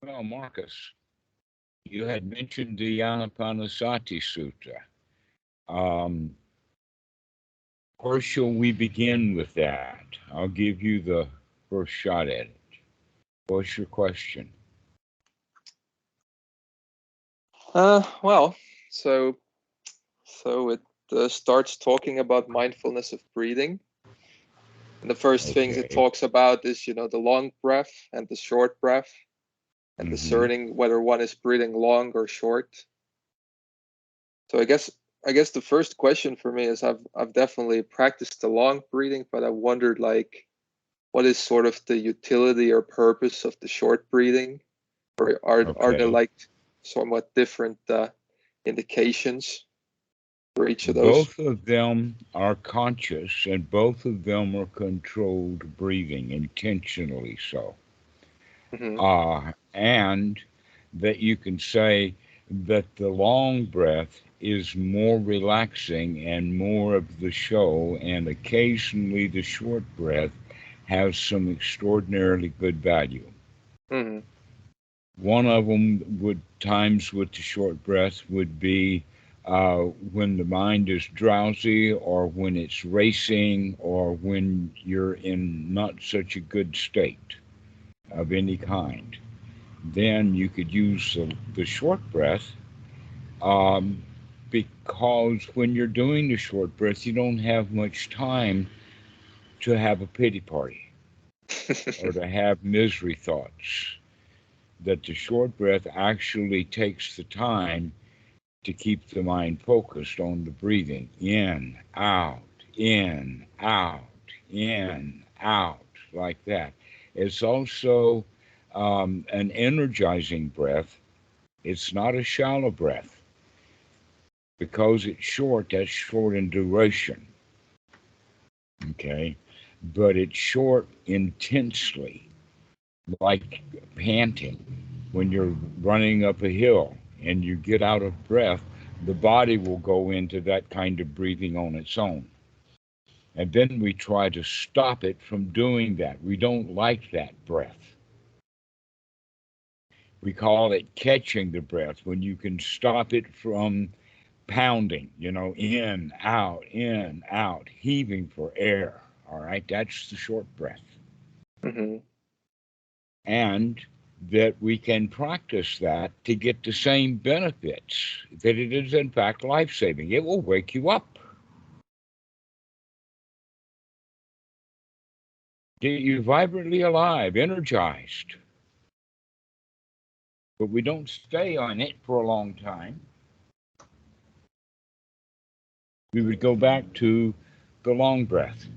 Well, Marcus, you had mentioned the Anapanasati Sutra. Um, where shall we begin with that? I'll give you the first shot at it. What's your question? Well, so it starts talking about mindfulness of breathing. And the first things it Okay. talks about is, the long breath and the short breath, and Mm-hmm. discerning whether one is breathing long or short. So I guess the first question for me is I've definitely practiced the long breathing, but I wondered, like, what is sort of the utility or purpose of the short breathing, or are there Okay. like somewhat different indications for each of those? Both of them are conscious and both of them are controlled breathing, intentionally so. Hmm. And that you can say that the long breath is more relaxing and more of the show, and occasionally the short breath has some extraordinarily good value. Hmm. One of them would times with the short breath would be when the mind is drowsy, or when it's racing, or when you're in not such a good state of any kind. Then you could use the short breath, um, because when you're doing the short breath, you don't have much time to have a pity party or to have misery thoughts. That the short breath actually takes the time to keep the mind focused on the breathing in, out, in, out, like that. It's also an energizing breath. It's not a shallow breath. Because it's short, that's short in duration, okay? But it's short intensely, like panting. When you're running up a hill and you get out of breath, the body will go into that kind of breathing on its own. And then we try to stop it from doing that. We don't like that breath. We call it catching the breath, when you can stop it from pounding, in, out, heaving for air. All right, that's the short breath. Hmm. And that we can practice that to get the same benefits, that it is, in fact, life saving. It will wake you up, get you vibrantly alive, energized. But we don't stay on it for a long time. We would go back to the long breath.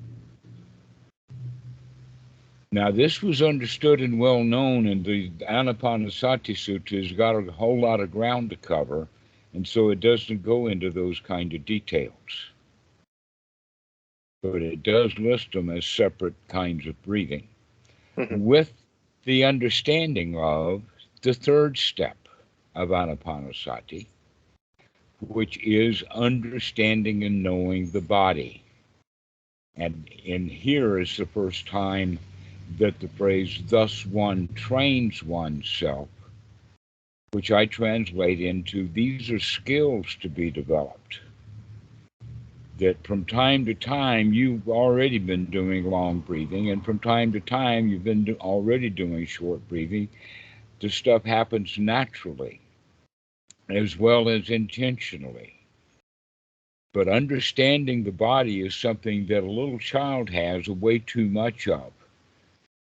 Now, this was understood and well known, and the Anapanasati Sutta has got a whole lot of ground to cover, and so it doesn't go into those kind of details. But it does list them as separate kinds of breathing, Hmm. with the understanding of the third step of Anapanasati, which is understanding and knowing the body. And here is the first time that the phrase, thus one trains oneself, which I translate into, these are skills to be developed. That from time to time you've already been doing long breathing, and from time to time you've been already doing short breathing. The stuff happens naturally as well as intentionally. But understanding the body is something that a little child has way too much of.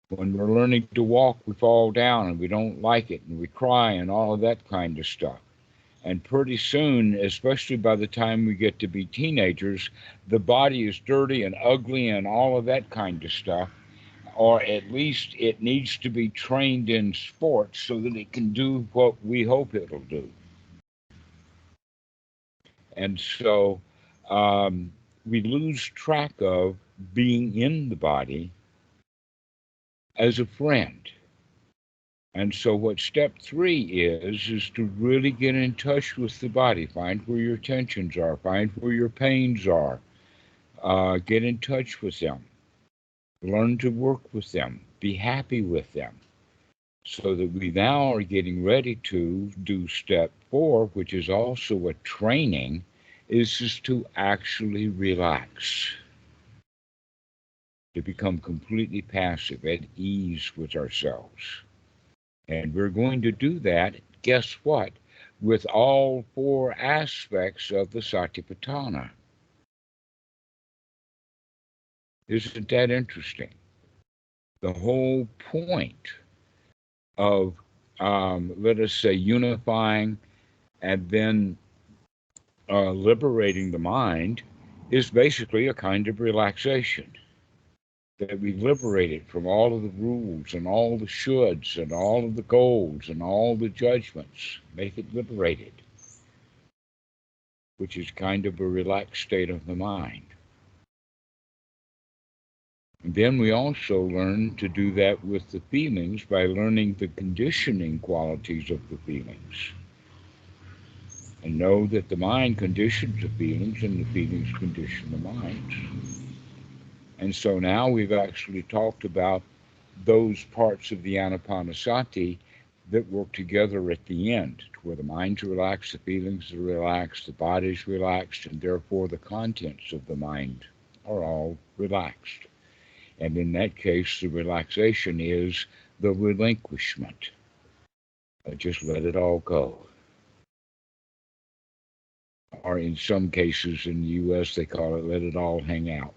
When we're learning to walk, we fall down and we don't like it and we cry and all of that kind of stuff. And pretty soon, especially by the time we get to be teenagers, the body is dirty and ugly and all of that kind of stuff. Or at least it needs to be trained in sports so that it can do what we hope it'll do. And so we lose track of being in the body as a friend. And so, what step three is to really get in touch with the body, find where your tensions are, find where your pains are, get in touch with them, learn to work with them, be happy with them. So that we now are getting ready to do step 4, which is also a training, is just to actually relax, to become completely passive, at ease with ourselves. And we're going to do that, guess what, with all 4 aspects of the Satipatthana. Isn't that interesting? The whole point of, let us say, unifying and then liberating the mind is basically a kind of relaxation. That we liberate it from all of the rules and all the shoulds and all of the goals and all the judgments. Make it liberated, which is kind of a relaxed state of the mind. And then we also learn to do that with the feelings by learning the conditioning qualities of the feelings. And know that the mind conditions the feelings and the feelings condition the mind. And so now we've actually talked about those parts of the Anapanasati that work together at the end, where the mind's relaxed, the feelings are relaxed, the body's relaxed, and therefore the contents of the mind are all relaxed. And in that case, the relaxation is the relinquishment. Just let it all go. Or in some cases in the U.S., they call it let it all hang out.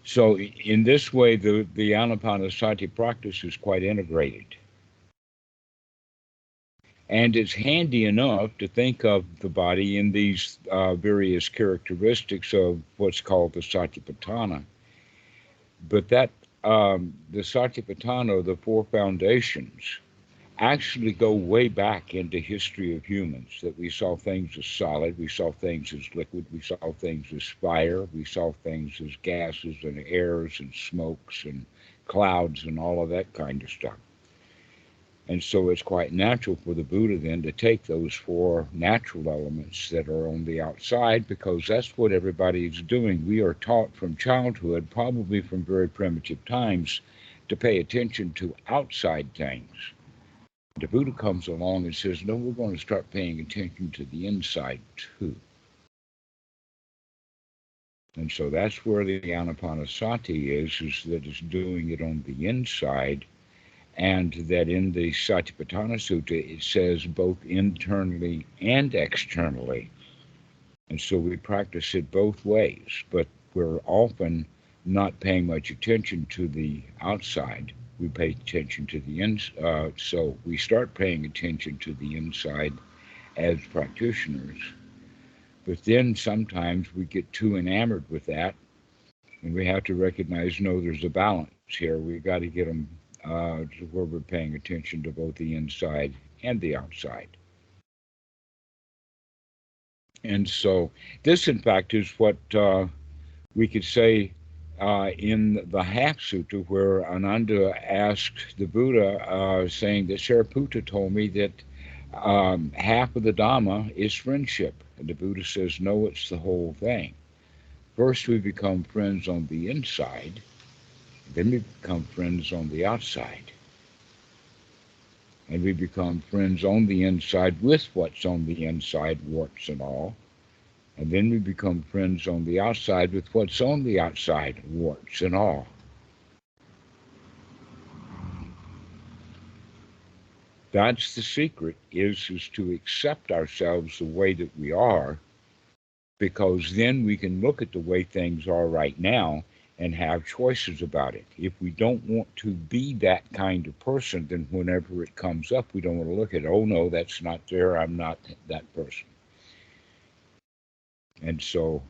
So in this way, the Anapanasati practice is quite integrated. And it's handy enough to think of the body in these various characteristics of what's called the Satipatthana. But that the Satipatthana, the 4 foundations, actually go way back into history of humans, that we saw things as solid, we saw things as liquid, we saw things as fire, we saw things as gases and airs and smokes and clouds and all of that kind of stuff. And so it's quite natural for the Buddha then to take those 4 natural elements that are on the outside, because that's what everybody is doing. We are taught from childhood, probably from very primitive times, to pay attention to outside things. The Buddha comes along and says, no, we're going to start paying attention to the inside too. And so that's where the Anapanasati is that it's doing it on the inside. And that in the Satipatthana Sutta, it says both internally and externally. And so we practice it both ways, but we're often not paying much attention to the outside. We pay attention to the inside. So we start paying attention to the inside as practitioners. But then sometimes we get too enamored with that, and we have to recognize, no, there's a balance here. We got to get them where we're paying attention to both the inside and the outside. And so this, in fact, is what we could say in the Half Sutta, where Ananda asked the Buddha, saying that Sariputta told me that half of the Dhamma is friendship. And the Buddha says, no, it's the whole thing. First, we become friends on the inside, then we become friends on the outside. And we become friends on the inside with what's on the inside, warts and all. And then we become friends on the outside with what's on the outside, warts and all. That's the secret, is to accept ourselves the way that we are, because then we can look at the way things are right now and have choices about it. If we don't want to be that kind of person, then whenever it comes up, we don't want to look at it. Oh, no, that's not there. I'm not that person. And so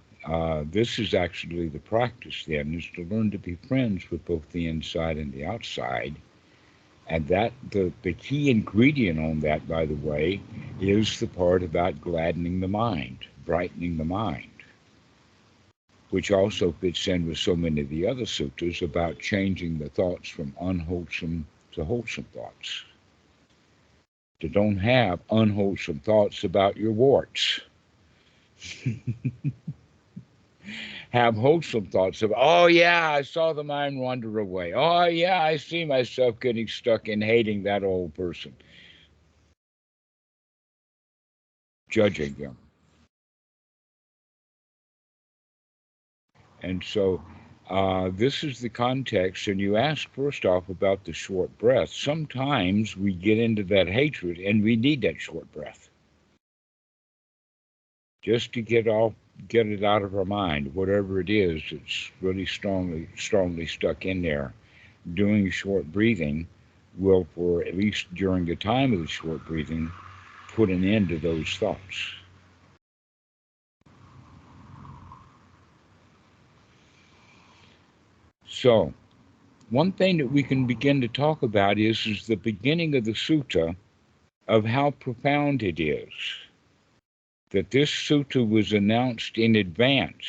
this is actually the practice then, is to learn to be friends with both the inside and the outside. And that the key ingredient on that, by the way, is the part about gladdening the mind, brightening the mind, which also fits in with so many of the other sutras about changing the thoughts from unwholesome to wholesome thoughts. To don't have unwholesome thoughts about your warts. have wholesome thoughts of, oh yeah, I saw the mind wander away. Oh yeah, I see myself getting stuck in hating that old person, judging them. And so this is the context. And you ask first off about the short breath. Sometimes we get into that hatred and we need that short breath just to get it out of our mind, whatever it is that's really strongly stuck in there. Doing short breathing will, for at least during the time of the short breathing, put an end to those thoughts. So, one thing that we can begin to talk about is the beginning of the sutta, of how profound it is. That this sutta was announced in advance,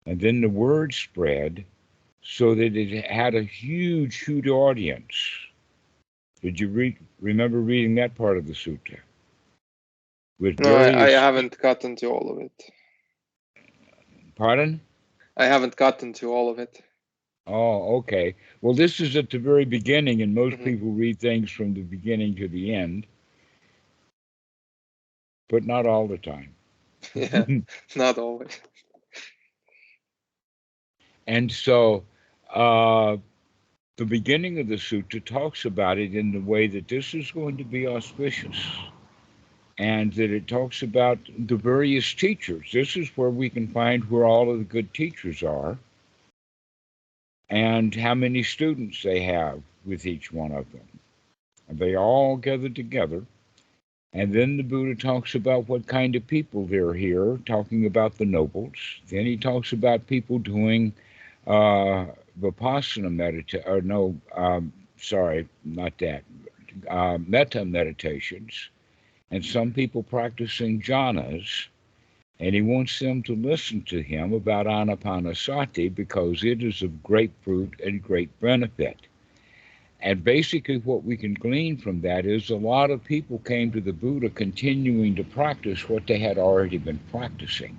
and then the word spread so that it had a huge audience. Did you remember reading that part of the sutta? With No, I various... haven't gotten to all of it. Pardon? I haven't gotten to all of it. Oh, okay. Well, this is at the very beginning, and most Mhm. people read things from the beginning to the end, but not all the time. Yeah, not always. And so the beginning of the sutta talks about it in the way that this is going to be auspicious, and that it talks about the various teachers. This is where we can find where all of the good teachers are and how many students they have with each one of them. And they all gathered together. And then the Buddha talks about what kind of people they're here, talking about the nobles. Then he talks about people doing vipassana meditation, or no, sorry, not that, metta meditations, and some people practicing jhanas. And he wants them to listen to him about Anapanasati because it is of great fruit and great benefit. And basically, what we can glean from that is a lot of people came to the Buddha continuing to practice what they had already been practicing.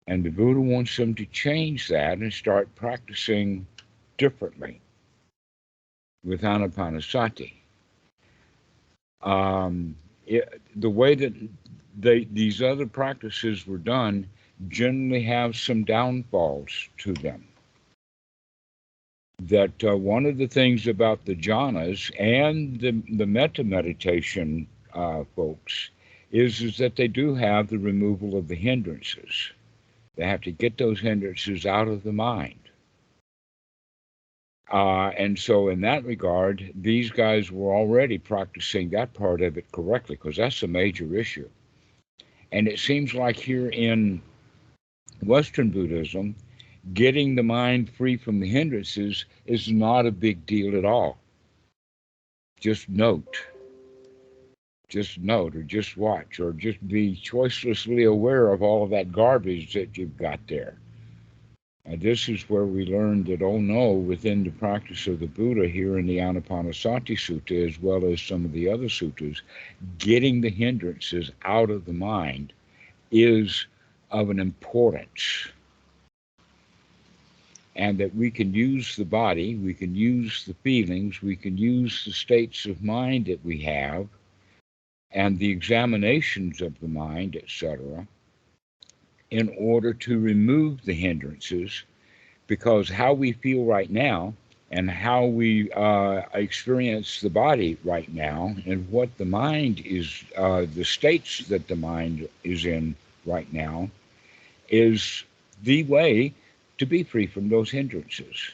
And the Buddha wants them to change that and start practicing differently with Anapanasati. The way that these other practices were done generally have some downfalls to them. That one of the things about the jhanas and the metta meditation folks is that they do have the removal of the hindrances. They have to get those hindrances out of the mind. And so, in that regard, these guys were already practicing that part of it correctly because that's a major issue. And it seems like here in Western Buddhism, getting the mind free from the hindrances is not a big deal at all. Just note, or just watch, or just be choicelessly aware of all of that garbage that you've got there. And this is where we learn that, oh no, within the practice of the Buddha here in the Anapanasati Sutta, as well as some of the other suttas, getting the hindrances out of the mind is of an importance. And that we can use the body, we can use the feelings, we can use the states of mind that we have, and the examinations of the mind, etc., in order to remove the hindrances, because how we feel right now and how we experience the body right now and what the mind is, the states that the mind is in right now, is the way to be free from those hindrances.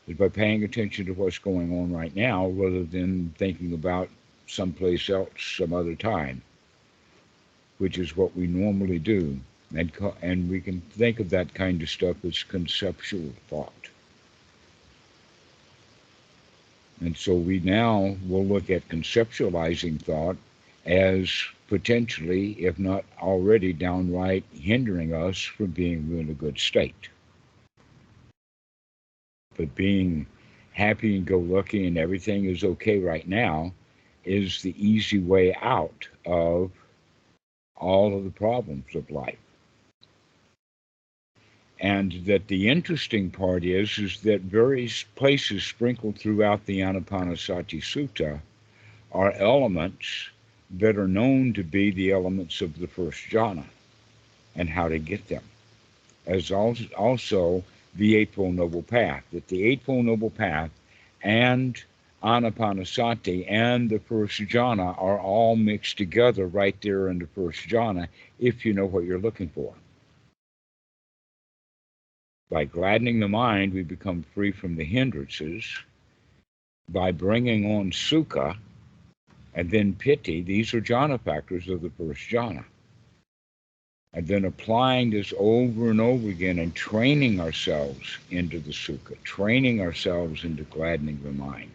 Is by paying attention to what's going on right now rather than thinking about someplace else some other time, which is what we normally do. And we can think of that kind of stuff as conceptual thought. And so we now will look at conceptualizing thought as potentially, if not already downright, hindering us from being in a good state. But being happy and go lucky and everything is okay right now is the easy way out of all of the problems of life. And that the interesting part is that various places sprinkled throughout the Anapanasati Sutta are elements that are known to be the elements of the first jhana and how to get them. As also the Eightfold Noble Path, that the Eightfold Noble Path and Anapanasati and the first jhana are all mixed together right there in the first jhana if you know what you're looking for. By gladdening the mind, we become free from the hindrances. By bringing on sukha and then piti, these are jhana factors of the first jhana. And then applying this over and over again and training ourselves into the sukha, training ourselves into gladdening the mind.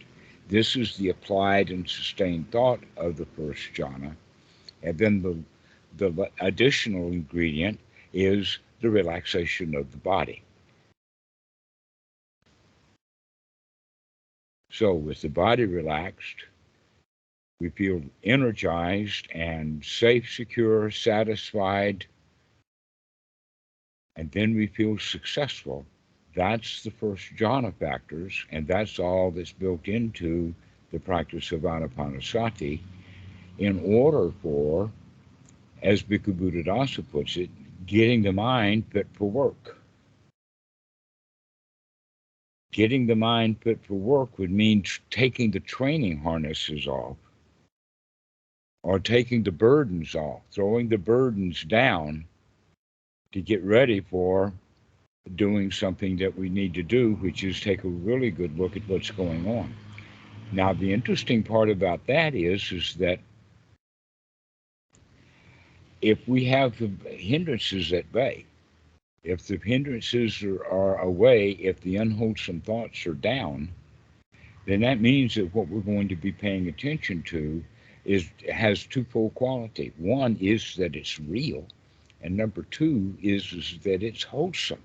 This is the applied and sustained thought of the first jhana. And then the additional ingredient is the relaxation of the body. So with the body relaxed, we feel energized and safe, secure, satisfied, and then we feel successful. That's the first jhana factors, and that's all that's built into the practice of Anapanasati in order for, as Bhikkhu Buddhadasa puts it, getting the mind fit for work. Getting the mind fit for work would mean taking the training harnesses off, or taking the burdens off, throwing the burdens down to get ready for doing something that we need to do, which is take a really good look at what's going on. Now, the interesting part about that is that if we have the hindrances at bay, if the hindrances are away, if the unwholesome thoughts are down, then that means that what we're going to be paying attention to has twofold quality. One is that it's real, and number two is that it's wholesome.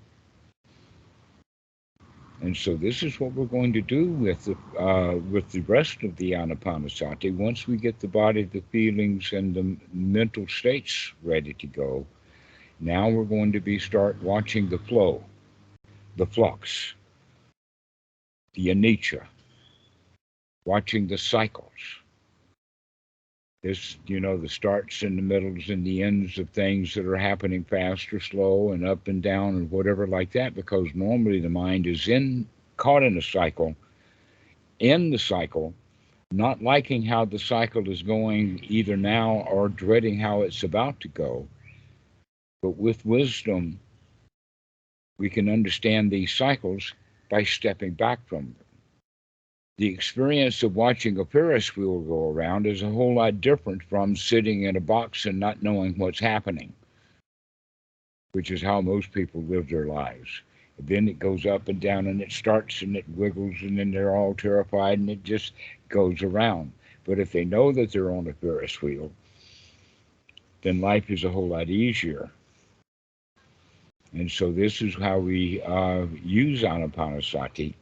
And so this is what we're going to do with the rest of the Anapanasati. Once we get the body, the feelings, and the mental states ready to go, now we're going to start watching the flow, the flux, the anicca, watching the cycles. This, the starts and the middles and the ends of things that are happening fast or slow and up and down and whatever like that, because normally the mind is caught in a cycle, not liking how the cycle is going either now or dreading how it's about to go. But with wisdom, we can understand these cycles by stepping back from them. The experience of watching a Ferris wheel go around is a whole lot different from sitting in a box and not knowing what's happening, which is how most people live their lives. And then it goes up and down and it starts and it wiggles and then they're all terrified and it just goes around. But if they know that they're on a Ferris wheel, then life is a whole lot easier. And so this is how we use Anapanasati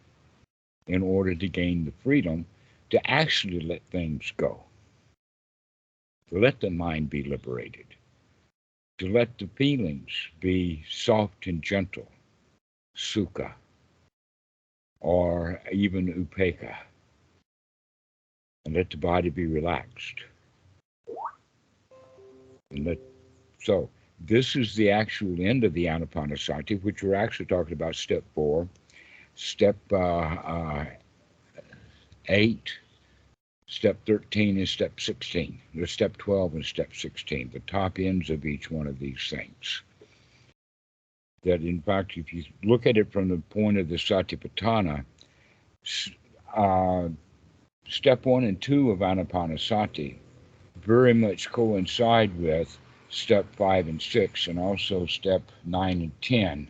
in order to gain the freedom to actually let things go, to let the mind be liberated, to let the feelings be soft and gentle, sukha, or even upekkha, and let the body be relaxed. So this is the actual end of the Anapanasati, which we're actually talking about step 4, step 8, step 13, and step 16. There's step 12 and step 16, the top ends of each one of these things. That in fact, if you look at it from the point of the Satipatthana, step 1 and 2 of Anapanasati very much coincide with step 5 and 6, and also step 9 and 10,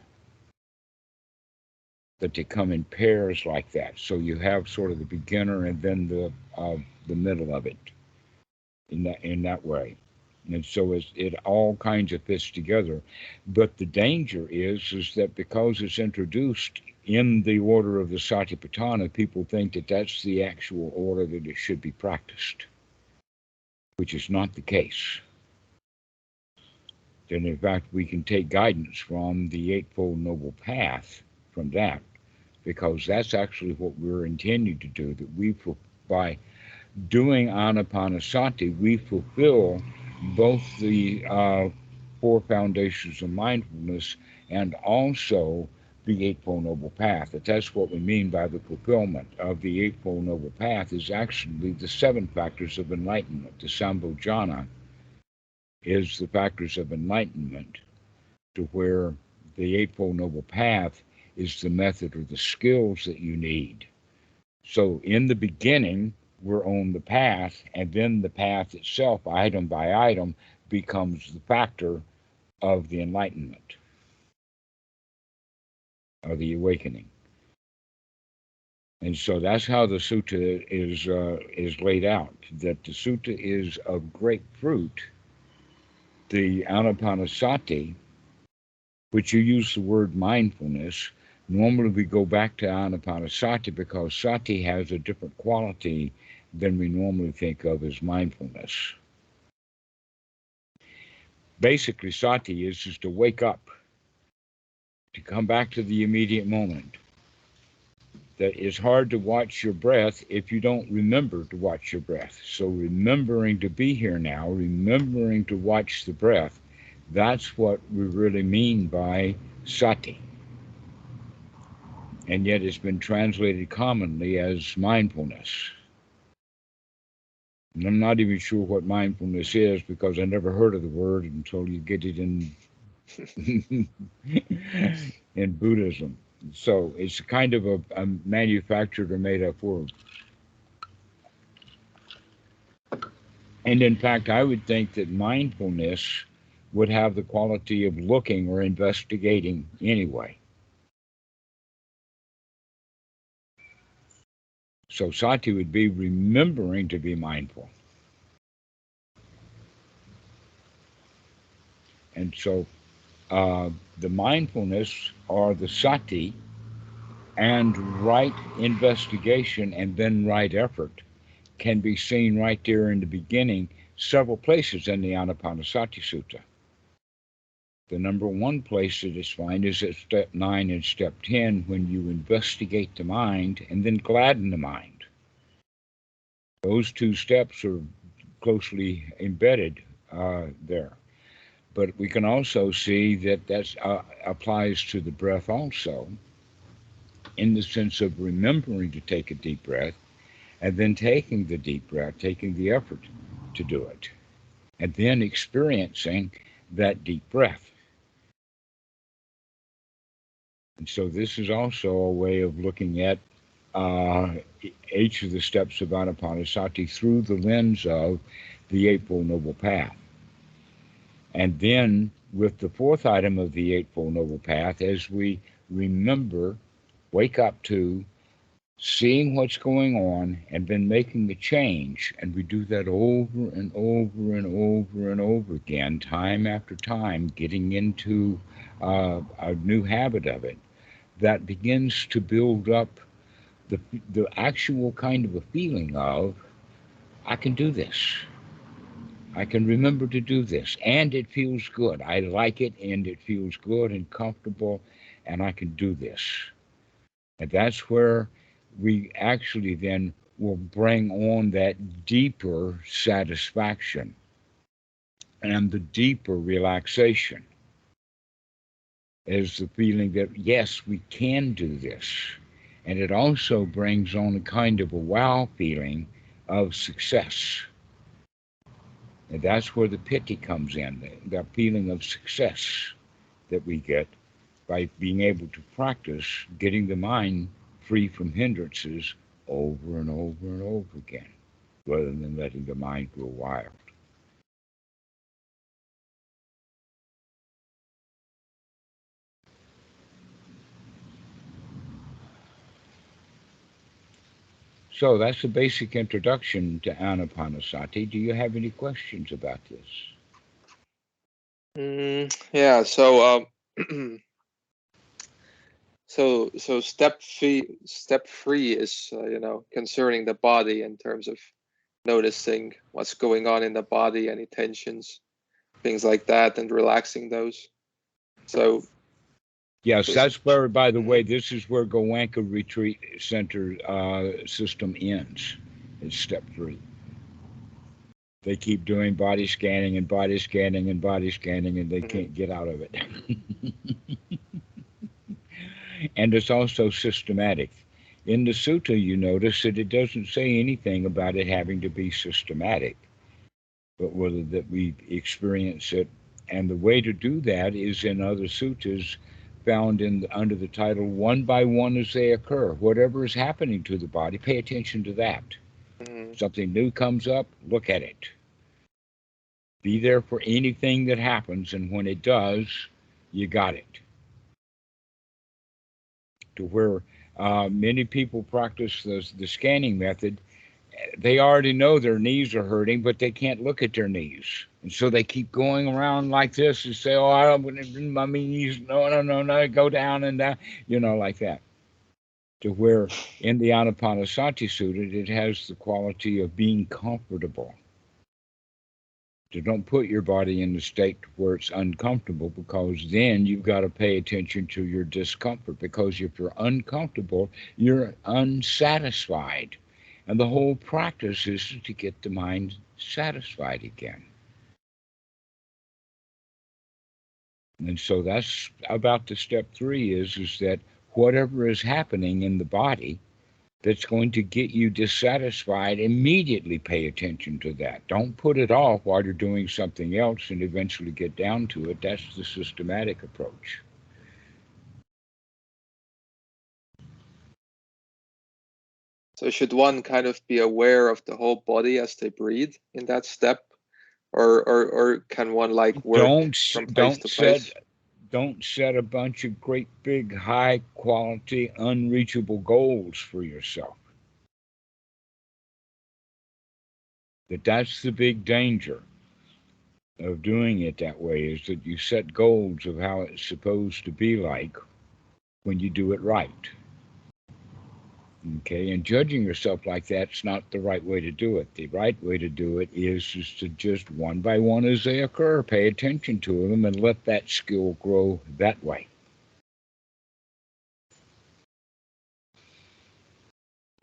that they come in pairs like that. So you have sort of the beginner and then the middle of it in that way. And so it all kinds of fits together. But the danger is that because it's introduced in the order of the Satipatthana, people think that that's the actual order that it should be practiced. which is not the case. Then, in fact, we can take guidance from the Eightfold Noble Path from that, because that's actually what we're intending to do. That by doing Anapanasati, we fulfill both the four foundations of mindfulness and also the Eightfold Noble Path. That's what we mean by the fulfillment of the Eightfold Noble Path is actually the seven factors of enlightenment. The Jhana is the factors of enlightenment, to where the Eightfold Noble Path is the method or the skills that you need. So in the beginning, we're on the path, and then the path itself, item by item, becomes the factor of the enlightenment, of the awakening. And so that's how the sutta is laid out, that the sutta is of great fruit. The Anapanasati, which you use the word mindfulness, normally we go back to Anapanasati because Sati has a different quality than we normally think of as mindfulness. Basically, Sati is just to wake up, to come back to the immediate moment. That it's hard to watch your breath if you don't remember to watch your breath. So remembering to be here now, remembering to watch the breath, that's what we really mean by Sati. And yet it's been translated commonly as mindfulness. And I'm not even sure what mindfulness is because I never heard of the word until you get it in in Buddhism. So it's kind of a manufactured or made up word. And in fact, I would think that mindfulness would have the quality of looking or investigating anyway. So Sati would be remembering to be mindful. And so the mindfulness or the Sati and right investigation and then right effort can be seen right there in the beginning, several places in the Anapanasati Sutta. The number one place that is found is at step 9 and step 10 when you investigate the mind and then gladden the mind. Those two steps are closely embedded there. But we can also see that that applies to the breath also, in the sense of remembering to take a deep breath and then taking the deep breath, taking the effort to do it, and then experiencing that deep breath. And so this is also a way of looking at each of the steps of Anapanasati through the lens of the Eightfold Noble Path. And then with the fourth item of the Eightfold Noble Path, as we remember, wake up to seeing what's going on and then making the change, and we do that over and over and over and over again, time after time, getting into a new habit of it, that begins to build up the actual kind of a feeling of, I can do this. I can remember to do this, and it feels good. I like it, and it feels good and comfortable, and I can do this. And that's where we actually then will bring on that deeper satisfaction and the deeper relaxation, is the feeling that, yes, we can do this. And it also brings on a kind of a wow feeling of success. And that's where the Piti comes in, that feeling of success that we get by being able to practice getting the mind free from hindrances over and over and over again, rather than letting the mind go wild. So that's the basic introduction to Anapanasati. Do you have any questions about this? Yeah. So so step three is concerning the body in terms of noticing what's going on in the body, any tensions, things like that, and relaxing those. So yes, that's where, by the way, this is where Goenka Retreat Center system ends. It's step 3. They keep doing body scanning and body scanning and body scanning, and they can't get out of it. And it's also systematic. In the sutta, you notice that it doesn't say anything about it having to be systematic, but whether that we experience it. And the way to do that is in other suttas found in under the title "One by One as They Occur." Whatever is happening to the body, pay attention to that. Something new comes up, look at it. Be there for anything that happens, and when it does, you got it. To where many people practice the scanning method, they already know their knees are hurting, but they can't look at their knees. And so they keep going around like this and say, oh, I don't, my knees, no, go down and down, like that. To where in the Anapanasati Sutta, it has the quality of being comfortable. So don't put your body in a state where it's uncomfortable, because then you've got to pay attention to your discomfort, because if you're uncomfortable, you're unsatisfied. And the whole practice is to get the mind satisfied again. And so that's about the step 3 is that whatever is happening in the body that's going to get you dissatisfied, immediately pay attention to that. Don't put it off while you're doing something else and eventually get down to it. That's the systematic approach. So should one kind of be aware of the whole body as they breathe in that step? Or can one like work from place to place? Don't set a bunch of great big high quality unreachable goals for yourself. That's the big danger of doing it that way, is that you set goals of how it's supposed to be like when you do it right. Okay, and judging yourself like that's not the right way to do it. The right way to do it is to just one by one as they occur, pay attention to them and let that skill grow that way.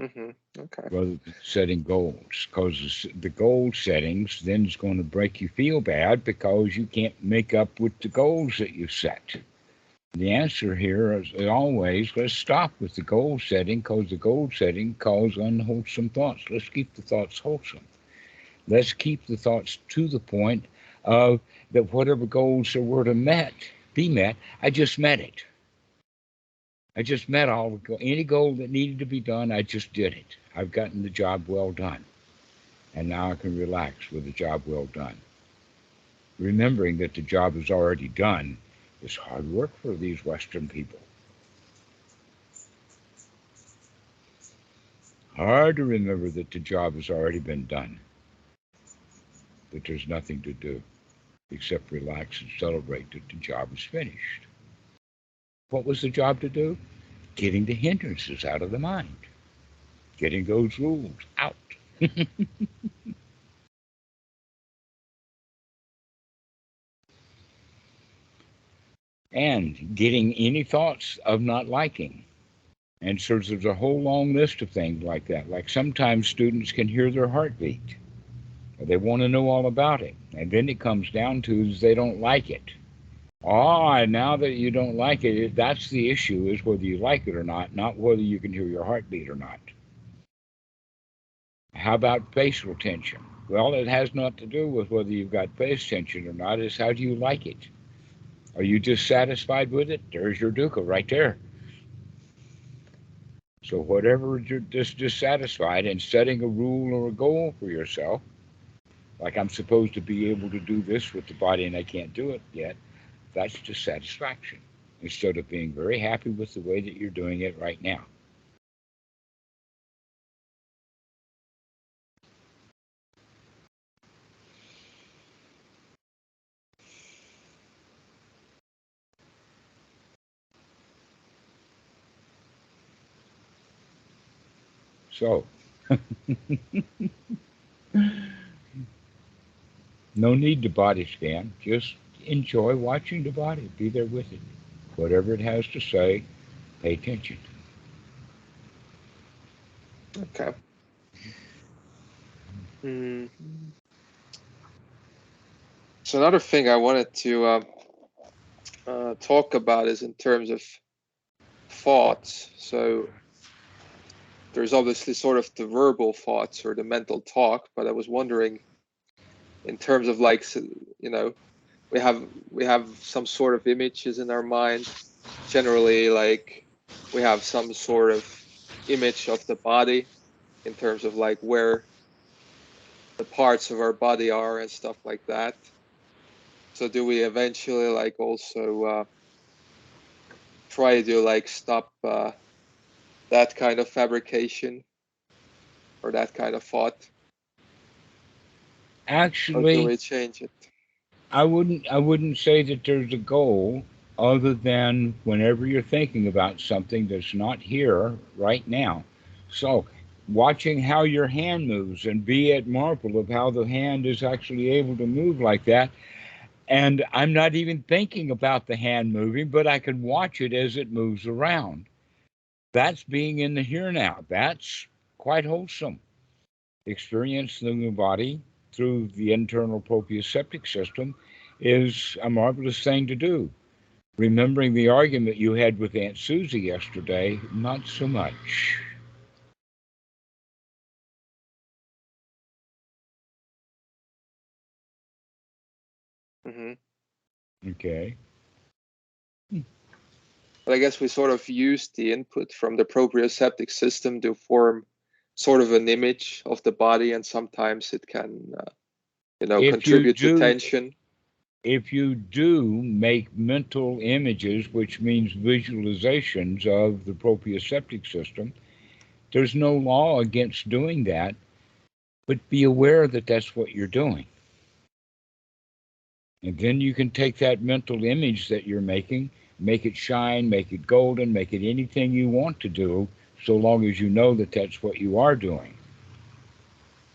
Okay. Rather than setting goals, because the goal settings then is going to break you feel bad because you can't make up with the goals that you set. The answer here is always, let's stop with the goal setting, because the goal setting causes unwholesome thoughts. Let's keep the thoughts wholesome. Let's keep the thoughts to the point of that whatever goals there were to be met, I just met it. I just met any goal that needed to be done. I just did it. I've gotten the job well done. And now I can relax with the job well done. Remembering that the job is already done is hard work for these Western people. Hard to remember that the job has already been done. That there's nothing to do except relax and celebrate that the job is finished. What was the job to do? Getting the hindrances out of the mind. Getting those rules out. And getting any thoughts of not liking. And so there's a whole long list of things like that. Like sometimes students can hear their heartbeat. They want to know all about it. And then it comes down to is they don't like it. Now that you don't like it, that's the issue, is whether you like it or not whether you can hear your heartbeat or not. How about facial tension? Well, it has not to do with whether you've got face tension or not. It's how do you like it? Are you dissatisfied with it? There's your dukkha right there. So whatever you're dissatisfied, and setting a rule or a goal for yourself, like I'm supposed to be able to do this with the body and I can't do it yet, that's dissatisfaction, instead of being very happy with the way that you're doing it right now. So No need to body scan. Just enjoy watching the body. Be there with it. Whatever it has to say, pay attention. Okay. Mm. So another thing I wanted to talk about is in terms of thoughts. So there's obviously sort of the verbal thoughts or the mental talk, but I was wondering in terms of like, you know, we have some sort of images in our mind. Generally, like we have some sort of image of the body in terms of like where the parts of our body are and stuff like that. So do we eventually like also try to like stop that kind of fabrication or that kind of thought? Or do Actually, we change it? I wouldn't say that there's a goal other than whenever you're thinking about something that's not here right now. So watching how your hand moves and be at marvel of how the hand is actually able to move like that. And I'm not even thinking about the hand moving, but I can watch it as it moves around. That's being in the here now. That's quite wholesome. Experiencing the body through the internal proprioceptic system is a marvelous thing to do. Remembering the argument you had with Aunt Susie yesterday, not so much. Mm-hmm. Okay. But I guess we sort of use the input from the proprioceptic system to form sort of an image of the body, and sometimes it can, If you contribute to do tension. if you do make mental images, which means visualizations of the proprioceptic system, there's no law against doing that, but be aware that that's what you're doing. And then you can take that mental image that you're making, make it shine, make it golden, make it anything you want to do, so long as you know that that's what you are doing.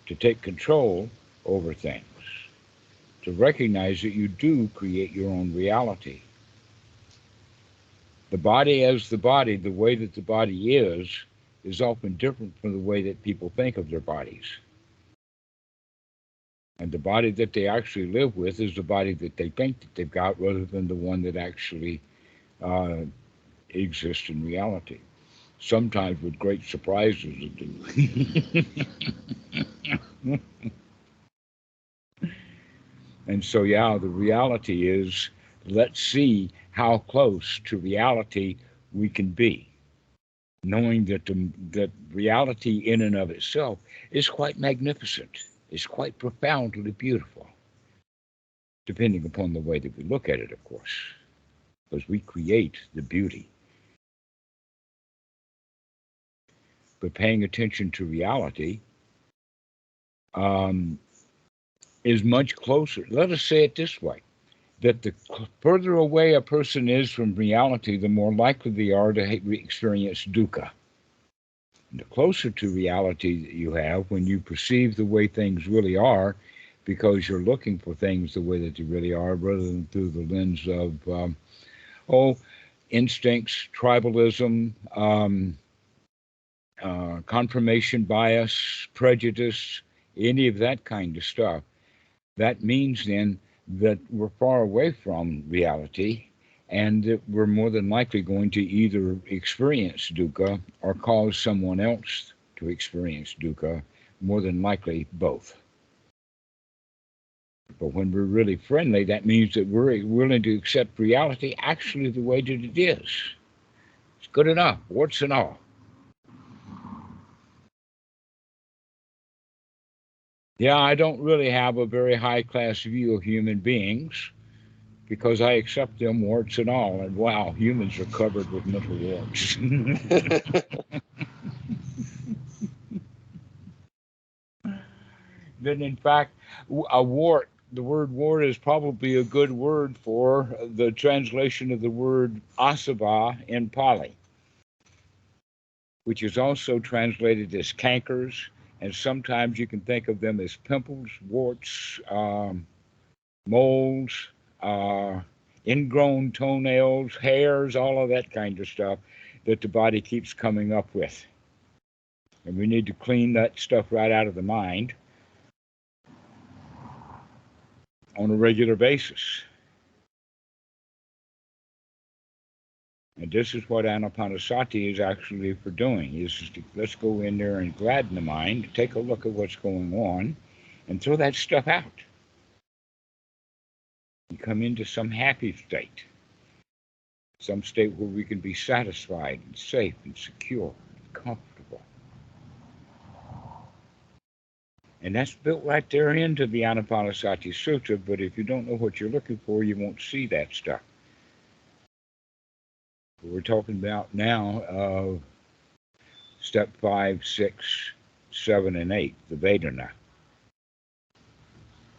To take control over things, to recognize that you do create your own reality. The body as the body, the way that the body is often different from the way that people think of their bodies. And the body that they actually live with is the body that they think that they've got rather than the one that actually uh, exists in reality. Sometimes with great surprises it do. And so, yeah, the reality is let's see how close to reality we can be, knowing that reality in and of itself is quite magnificent, is quite profoundly beautiful, depending upon the way that we look at it, of course, because we create the beauty. But paying attention to reality um, is much closer. Let us say it this way, that the further away a person is from reality, the more likely they are to experience dukkha. And the closer to reality that you have when you perceive the way things really are, because you're looking for things the way that they really are, rather than through the lens of, instincts, tribalism, confirmation bias, prejudice, any of that kind of stuff. That means then that we're far away from reality and that we're more than likely going to either experience dukkha or cause someone else to experience dukkha, more than likely both. But when we're really friendly, that means that we're willing to accept reality actually the way that it is. It's good enough, warts and all. Yeah, I don't really have a very high class view of human beings because I accept them warts and all. And wow, humans are covered with mental warts. Then, in fact, a wart, the word wart is probably a good word for the translation of the word asava in Pali, which is also translated as cankers And sometimes you can think of them as pimples, warts, moles, uh, ingrown toenails, hairs, all of that kind of stuff that the body keeps coming up with. And we need to clean that stuff right out of the mind on a regular basis. And this is what Anapanasati is actually for doing, is to, let's go in there and gladden the mind, take a look at what's going on, and throw that stuff out. And come into some happy state, some state where we can be satisfied and safe and secure and comfortable. And that's built right there into the Anapanasati Sutra, but if you don't know what you're looking for, you won't see that stuff. We're talking about now step 5, 6, 7, and 8, the Vedana,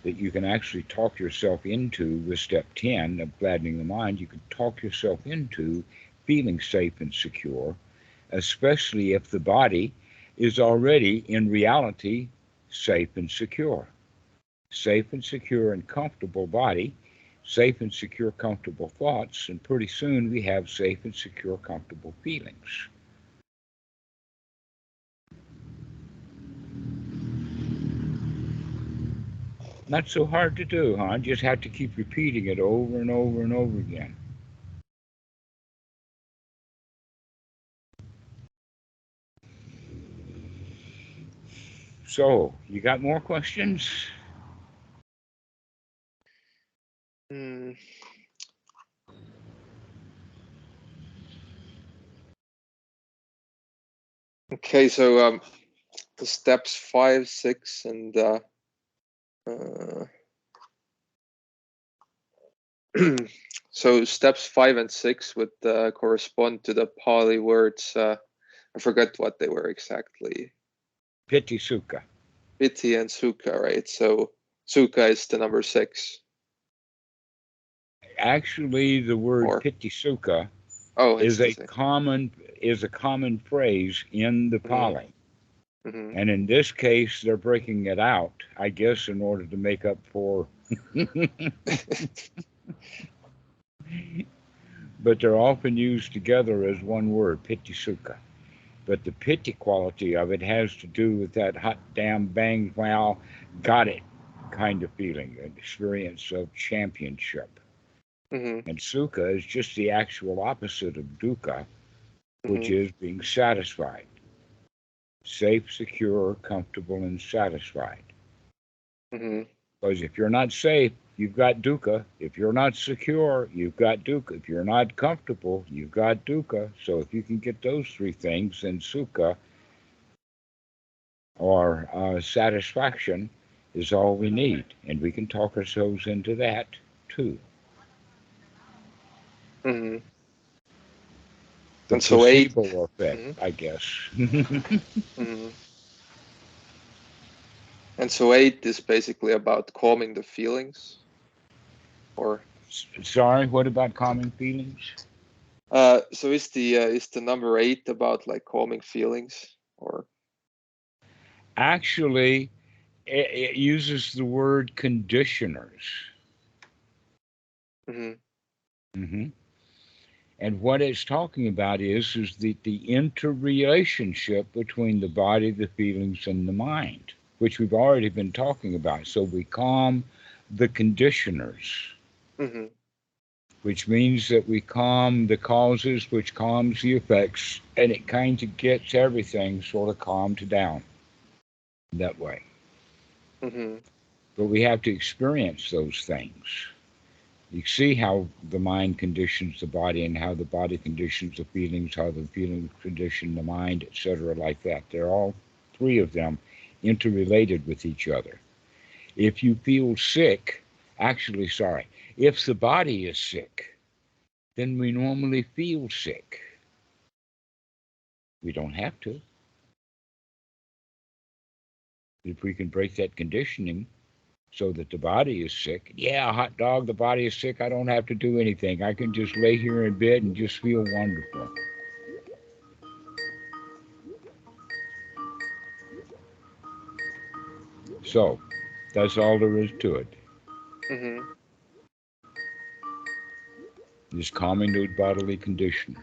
that you can actually talk yourself into with step 10 of gladdening the mind. You can talk yourself into feeling safe and secure, especially if the body is already in reality safe and secure. Safe and secure and comfortable body, safe and secure, comfortable thoughts, and pretty soon we have safe and secure, comfortable feelings. Not so hard to do, huh? Just have to keep repeating it over and over and over again. So, you got more questions? Okay, so the steps 5, 6, and so steps 5 and 6 would correspond to the Pali words. I forgot what they were exactly. Piti sukha. Piti and sukha, right? So sukha is the number 6. Actually, the word Piti sukha is a common phrase in the Pali. Mm-hmm. And in this case, they're breaking it out, I guess, in order to make up for. But they're often used together as one word, Piti sukha. But the piti quality of it has to do with that hot damn bang, wow, got it kind of feeling, an experience of championship. Mm-hmm. And sukha is just the actual opposite of dukkha, which is being satisfied. Safe, secure, comfortable, and satisfied. Because if you're not safe, you've got dukkha. If you're not secure, you've got dukkha. If you're not comfortable, you've got dukkha. So if you can get those three things, then sukha, or satisfaction, is all we need. And we can talk ourselves into that, too. The and so placebo effect, I guess. And so 8 is basically about calming the feelings, or? Sorry, what about calming feelings? So is the number 8 about like calming feelings, or? Actually, it uses the word conditioners. And what it's talking about is the interrelationship between the body, the feelings, and the mind, which we've already been talking about. So we calm the conditioners, which means that we calm the causes, which calms the effects, and it kind of gets everything sort of calmed down that way. But we have to experience those things. You see how the mind conditions the body and how the body conditions the feelings, how the feelings condition the mind, etc., like that. They're all three of them interrelated with each other. If you feel sick, if the body is sick, then we normally feel sick. We don't have to. If we can break that conditioning so that the body is sick, yeah, hot dog, the body is sick, I don't have to do anything. I can just lay here in bed and just feel wonderful. So that's all there is to it. Mm-hmm. Just calming those bodily conditions.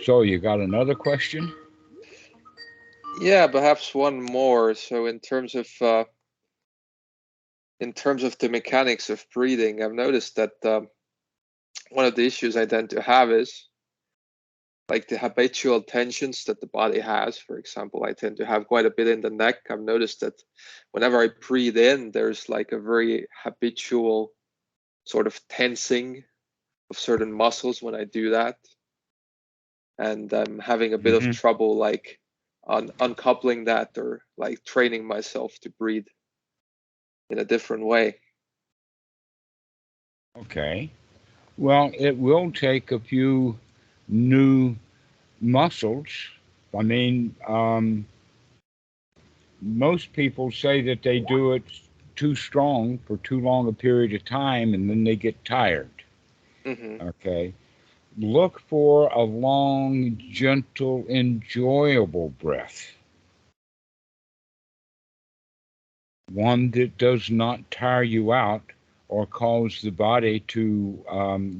So you got another question? Yeah, perhaps one more. So in terms of the mechanics of breathing, I've noticed that one of the issues I tend to have is like the habitual tensions that the body has. For example, I tend to have quite a bit in the neck. I've noticed that whenever I breathe in, there's like a very habitual sort of tensing of certain muscles when I do that. And I'm having a bit of trouble like on uncoupling that, or like training myself to breathe in a different way. Okay. Well, it will take a few new muscles. I mean, most people say that they do it too strong for too long a period of time and then they get tired. Mm-hmm. Okay. Look for a long, gentle, enjoyable breath. One that does not tire you out or cause the body to,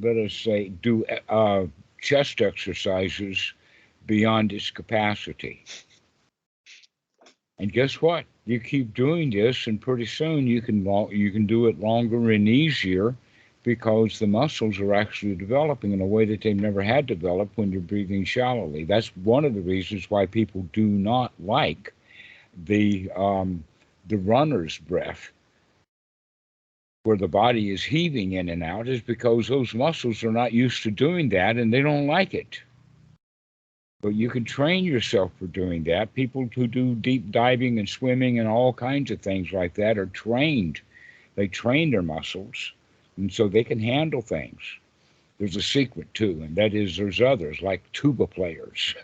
let us say, do chest exercises beyond its capacity. And guess what? You keep doing this, and pretty soon you can do it longer and easier, because the muscles are actually developing in a way that they've never had developed when you're breathing shallowly. That's one of the reasons why people do not like the runner's breath, where the body is heaving in and out, is because those muscles are not used to doing that and they don't like it. But you can train yourself for doing that. People who do deep diving and swimming and all kinds of things like that are trained. They train their muscles, and so they can handle things. There's a secret too, and that is there's others, like tuba players.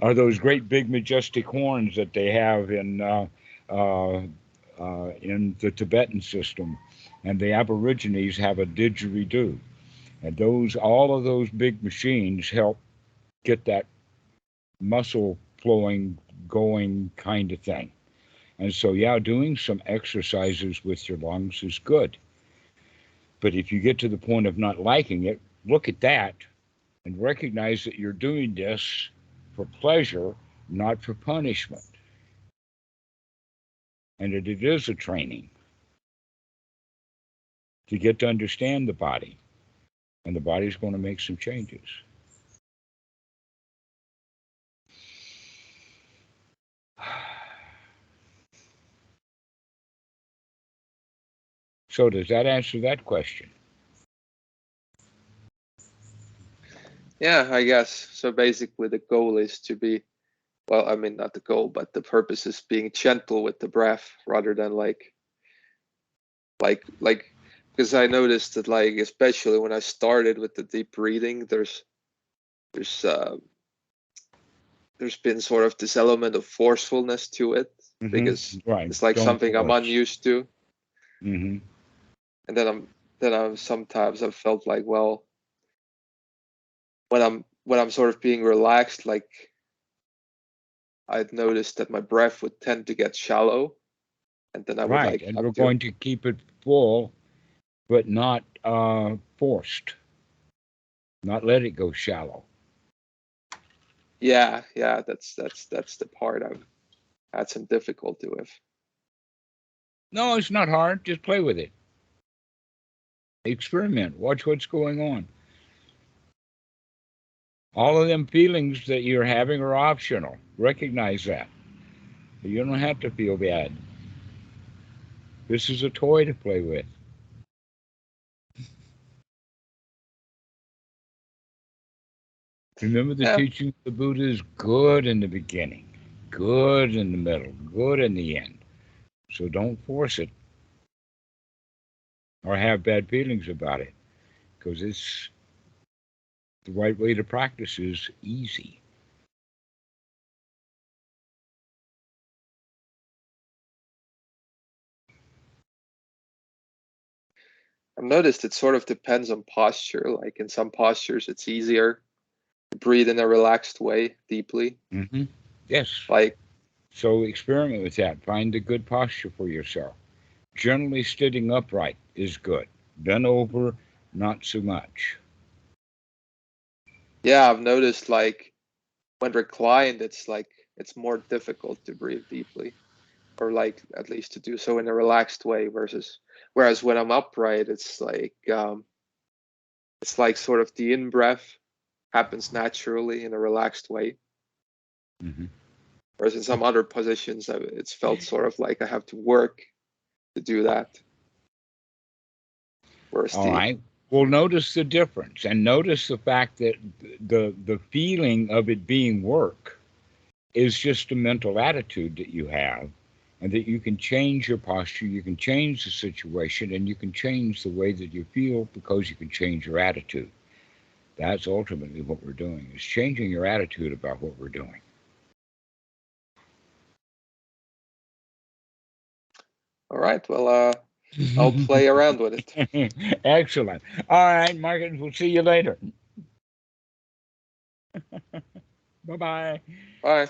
Are those great big majestic horns that they have in the Tibetan system, and the Aborigines have a didgeridoo, and all of those big machines help get that muscle flowing, going kind of thing. And so, yeah, doing some exercises with your lungs is good. But if you get to the point of not liking it, look at that and recognize that you're doing this for pleasure, not for punishment. And that it is a training to get to understand the body. And the body's going to make some changes. So does that answer that question? Yeah, I guess. So basically the goal is to be, well, I mean, not the goal, but the purpose is being gentle with the breath rather than like, because I noticed that, like, especially when I started with the deep breathing, there's been sort of this element of forcefulness to it, because Right. it's like Don't something I'm force. unused to. Mm-hmm. And then I'm sometimes I've felt like, well, when I'm sort of being relaxed, like I'd noticed that my breath would tend to get shallow, and then I would Right. like And have we're to, going to keep it full, but not forced. Not let it go shallow. yeah, that's the part I've had some difficulty with. No, it's not hard. Just play with it. Experiment. Watch what's going on. All of them feelings that you're having are optional. Recognize that. You don't have to feel bad. This is a toy to play with. Remember, the Yeah, teaching of the Buddha is good in the beginning, good in the middle, good in the end. So don't force it or have bad feelings about it, because it's the right way to practice is easy. I've noticed it sort of depends on posture. Like in some postures, it's easier to breathe in a relaxed way, deeply. Mm-hmm. Yes. Like, So experiment with that. Find a good posture for yourself. Generally, sitting upright is good. Bent over, not so much. yeah, I've noticed like when reclined, it's more difficult to breathe deeply, or like at least to do so in a relaxed way. Whereas when I'm upright, it's like sort of the in breath happens naturally in a relaxed way. Mm-hmm. Whereas in some other positions, it's felt sort of like I have to work to do that. Whereas All right. Well, notice the difference, and notice the fact that the feeling of it being work is just a mental attitude that you have, and that you can change your posture, you can change the situation, and you can change the way that you feel because you can change your attitude. That's ultimately what we're doing, is changing your attitude about what we're doing. all right, well, I'll play around with it. Excellent. All right, Marcus, we'll see you later. Bye-bye. Bye.